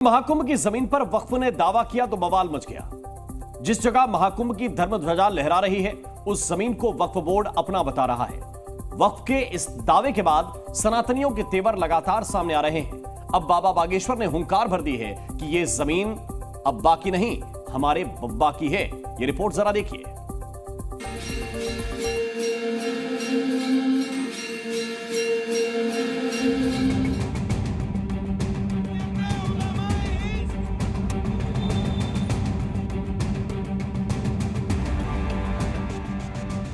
महाकुंभ की जमीन पर वक्फ ने दावा किया तो बवाल मच गया। जिस जगह महाकुंभ की धर्म ध्वजा लहरा रही है उस जमीन को वक्फ बोर्ड अपना बता रहा है। वक्फ के इस दावे के बाद सनातनियों के तेवर लगातार सामने आ रहे हैं। अब बाबा बागेश्वर ने हुंकार भर दी है कि यह जमीन अब बाकी नहीं, हमारे बब्बा की है। यह रिपोर्ट जरा देखिए।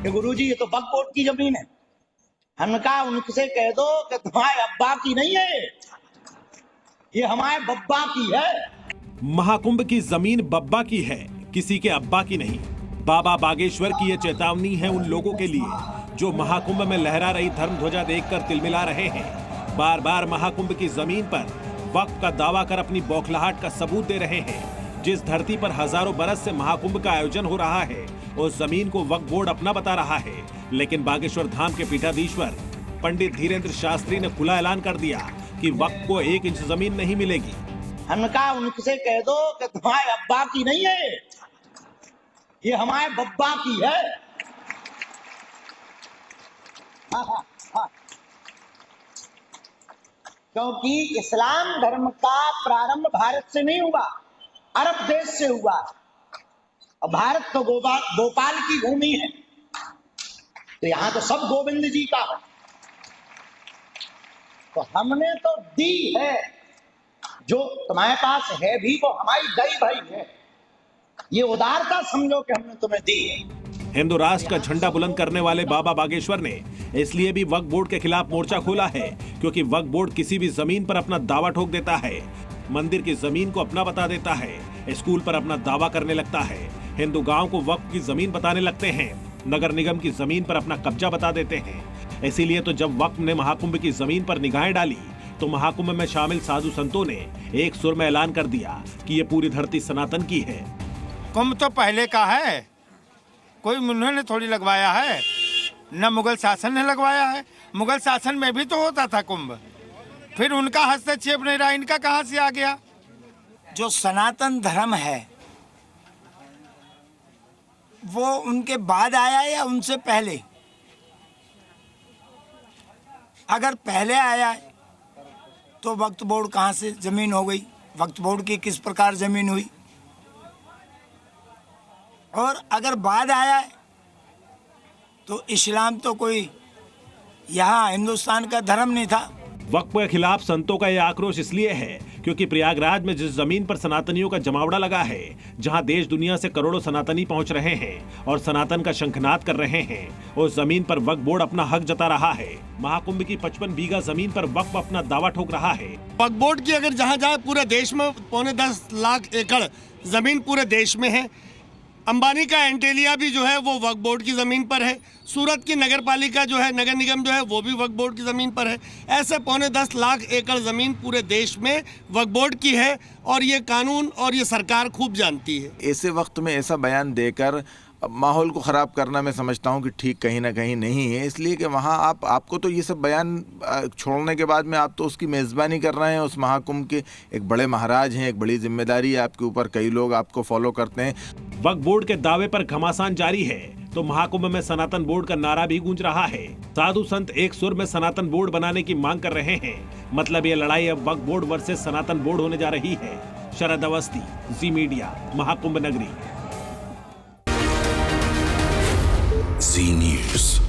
गुरुजी ये तो वक्फ बोर्ड की जमीन है। हमने कहा उनसे कह दो कि तुम्हारे अब्बा की नहीं है, ये हमारे बब्बा की है। महाकुंभ की जमीन बब्बा की है, किसी के अब्बा की नहीं। बाबा बागेश्वर की ये चेतावनी है उन लोगों के लिए जो महाकुंभ में लहरा रही धर्म ध्वजा देखकर तिलमिला रहे हैं। बार बार महाकुंभ की जमीन पर वक्फ का दावा कर अपनी बौखलाहट का सबूत दे रहे हैं। जिस धरती पर हजारों बरस से महाकुंभ का आयोजन हो रहा है उस जमीन को वक्फ बोर्ड अपना बता रहा है। लेकिन बागेश्वर धाम के पीठाधीश्वर पंडित धीरेन्द्र शास्त्री ने खुला ऐलान कर दिया कि वक्फ को 1 इंच जमीन नहीं मिलेगी। हमने कहा उनसे कह दो कि तुम्हारे अब्बा की नहीं है, ये हमारे बब्बा की है। हाँ। क्योंकि इस्लाम धर्म का प्रारंभ भारत से नहीं हुआ, अरब देश से हुआ। और भारत तो गोपाल की भूमि है, तो यहां तो सब गोविंद जी का है। तो हमने तो दी है, जो तुम्हारे पास है भी वो हमारी गई भाई है। ये उदारता समझो कि हमने तुम्हें दी है। हिंदू राष्ट्र का झंडा बुलंद करने वाले बाबा बागेश्वर ने इसलिए भी वक्फ बोर्ड के खिलाफ मोर्चा खोला है क्योंकि वक्फ बोर्ड किसी भी जमीन पर अपना दावा ठोक देता है। मंदिर की जमीन को अपना बता देता है, स्कूल पर अपना दावा करने लगता है, हिंदू गांव को वक्फ की जमीन बताने लगते हैं, नगर निगम की जमीन पर अपना कब्जा बता देते हैं। इसीलिए तो जब वक्फ ने महाकुंभ की जमीन पर निगाहें डाली तो महाकुंभ में शामिल साधु संतों ने एक सुर में ऐलान कर दिया कि ये पूरी धरती सनातन की है। कुंभ तो पहले का है, कोई उन्होंने थोड़ी लगवाया है, न मुगल शासन ने लगवाया है। मुगल शासन में भी तो होता था कुंभ, फिर उनका हस्तक्षेप नहीं रहा, इनका कहां से आ गया। जो सनातन धर्म है वो उनके बाद आया या उनसे पहले? अगर पहले आया है तो वक्फ बोर्ड कहाँ से जमीन हो गई, वक्फ बोर्ड की किस प्रकार जमीन हुई? और अगर बाद आया है तो इस्लाम तो कोई यहाँ हिंदुस्तान का धर्म नहीं था। वक्फ के खिलाफ संतों का यह आक्रोश इसलिए है क्योंकि प्रयागराज में जिस जमीन पर सनातनियों का जमावड़ा लगा है, जहां देश दुनिया से करोड़ों सनातनी पहुंच रहे हैं और सनातन का शंखनाद कर रहे हैं, उस जमीन पर वक्फ बोर्ड अपना हक जता रहा है। महाकुंभ की 55 बीघा जमीन पर वक्फ अपना दावा ठोक रहा है। वक्फ बोर्ड की अगर जहाँ जहाँ पूरे देश में 10.25 लाख एकड़ जमीन पूरे देश में है। अंबानी का एंटेलिया भी जो है वो वक्फ बोर्ड की ज़मीन पर है। सूरत की नगर पालिका जो है, नगर निगम जो है वो भी वक्फ बोर्ड की ज़मीन पर है। ऐसे 10.25 लाख एकड़ ज़मीन पूरे देश में वक्फ बोर्ड की है और ये कानून और ये सरकार खूब जानती है। ऐसे वक्त में ऐसा बयान देकर माहौल को ख़राब करना मैं समझता हूँ कि ठीक कहीं ना कहीं नहीं है। इसलिए कि वहाँ आपको तो ये सब बयान छोड़ने के बाद में आप तो उसकी मेज़बानी कर रहे हैं। उस महाकुंभ के एक बड़े महाराज हैं, एक बड़ी जिम्मेदारी है आपके ऊपर, कई लोग आपको फॉलो करते हैं। वक्फ बोर्ड के दावे पर घमासान जारी है तो महाकुंभ में सनातन बोर्ड का नारा भी गूंज रहा है। साधु संत एक सुर में सनातन बोर्ड बनाने की मांग कर रहे हैं। मतलब ये लड़ाई अब वक्फ बोर्ड वर्सेस सनातन बोर्ड होने जा रही है। शरद अवस्थी, जी मीडिया, महाकुंभ नगरी। जी न्यूज़।